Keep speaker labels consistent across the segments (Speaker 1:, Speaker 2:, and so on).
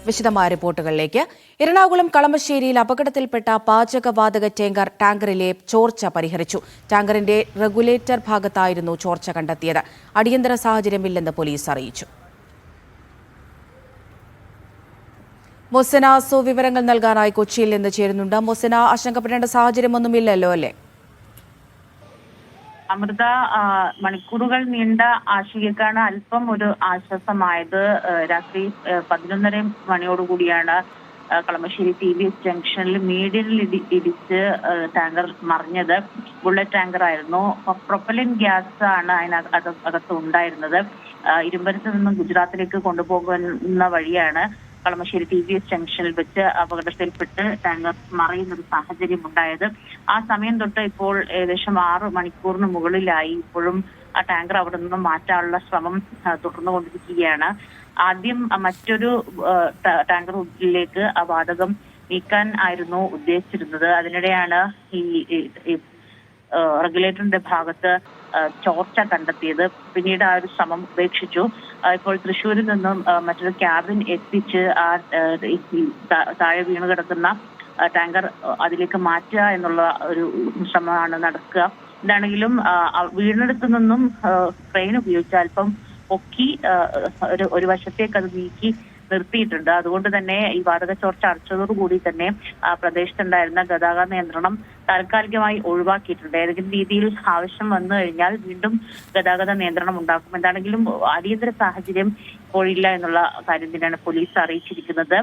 Speaker 1: വിശദമായ റിപ്പോർട്ടുകളിലേക്ക്. എറണാകുളം കളമശ്ശേരിയിൽ അപകടത്തിൽപ്പെട്ട പാചകവാതക ടാങ്കറിലെ ചോർച്ച പരിഹരിച്ചു. ടാങ്കറിന്റെ റെഗുലേറ്റർ ഭാഗത്തായിരുന്നു ചോർച്ച കണ്ടെത്തിയത്. അടിയന്തര സാഹചര്യമില്ലെന്ന് പോലീസ് അറിയിച്ചു. മൊസന സോ വിവരങ്ങൾ നൽകാനായി കൊച്ചിയിൽ നിന്ന് ചേരുന്നുണ്ട്. മൊസന, ആശങ്കപ്പെടേണ്ട സാഹചര്യമൊന്നുമില്ലല്ലോ അല്ലേ?
Speaker 2: അമൃത, മണിക്കൂറുകൾ നീണ്ട ആശങ്കയ്ക്കാണ് അല്പം ഒരു ആശ്വാസമായത്. രാത്രി 11:30 മണിയോടുകൂടിയാണ് കളമശ്ശേരി TVS ജംഗ്ഷനിൽ മീഡിയനിൽ ഇടിച്ച് ടാങ്കർ മറിഞ്ഞത്. ബുള്ളറ്റ് ടാങ്കർ ആയിരുന്നു. പ്രൊപ്പലിൻ ഗ്യാസ് ആണ് അതിനകത്ത് ഉണ്ടായിരുന്നത്. ഇരുമ്പനത്ത് നിന്നും ഗുജറാത്തിലേക്ക് കൊണ്ടുപോകുന്ന വഴിയാണ് കളമശ്ശേരി TVS ജംഗ്ഷനിൽ വെച്ച് അപകടത്തിൽപ്പെട്ട് ടാങ്കർ മറിയുന്ന ഒരു സാഹചര്യം ഉണ്ടായത്. ആ സമയം തൊട്ട് ഇപ്പോൾ ഏകദേശം 6 മണിക്കൂറിന് മുകളിലായി. ഇപ്പോഴും ആ ടാങ്കർ അവിടെ നിന്നും മാറ്റാനുള്ള ശ്രമം തുടർന്നുകൊണ്ടിരിക്കുകയാണ്. ആദ്യം മറ്റൊരു ടാങ്കറിലേക്ക് ആ വാതകം നീക്കാൻ ആയിരുന്നു ഉദ്ദേശിച്ചിരുന്നത്. അതിനിടെയാണ് ഈ റെഗുലേറ്ററിന്റെ ഭാഗത്ത് ചോർച്ച കണ്ടെത്തിയത്. പിന്നീട് ആ ഒരു ശ്രമം ഉപേക്ഷിച്ചു. ഇപ്പോൾ തൃശ്ശൂരിൽ നിന്നും മറ്റൊരു ക്യാബിൻ എത്തിച്ച് ആ താഴെ വീണ് കിടക്കുന്ന ടാങ്കർ അതിലേക്ക് മാറ്റുക എന്നുള്ള ഒരു ശ്രമമാണ് നടക്കുക. എന്താണെങ്കിലും വീണെടുത്തു നിന്നും ക്രെയിൻ ഉപയോഗിച്ച് അല്പം പൊക്കി ഒരു വശത്തേക്ക് അത് നീക്കി നിർത്തിയിട്ടുണ്ട്. അതുകൊണ്ട് തന്നെ ഈ വാതക ചോർച്ച അടച്ചതോടുകൂടി തന്നെ പ്രദേശത്തുണ്ടായിരുന്ന ഗതാഗത നിയന്ത്രണം താൽക്കാലികമായി ഒഴിവാക്കിയിട്ടുണ്ട്. ഏതെങ്കിലും രീതിയിൽ ആവശ്യം വന്നു കഴിഞ്ഞാൽ വീണ്ടും ഗതാഗത നിയന്ത്രണം ഉണ്ടാക്കും. എന്താണെങ്കിലും അടിയന്തര സാഹചര്യം ഇപ്പോഴില്ല എന്നുള്ള കാര്യം തന്നെയാണ് പോലീസ് അറിയിച്ചിരിക്കുന്നത്.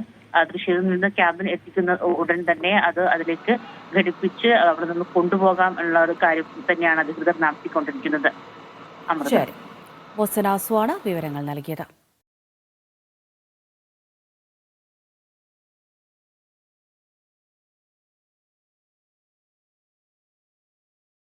Speaker 2: തൃശ്ശൂരിൽ നിന്ന് ക്യാബിൻ എത്തിക്കുന്ന ഉടൻ തന്നെ അതിലേക്ക് ഘടിപ്പിച്ച് അവിടെ നിന്ന് കൊണ്ടുപോകാം എന്നുള്ള ഒരു കാര്യം തന്നെയാണ് അധികൃതർ നടത്തിക്കൊണ്ടിരിക്കുന്നത്.
Speaker 1: ശരി, മൊസന സോ ആണ് വിവരങ്ങൾ നൽകിയത്.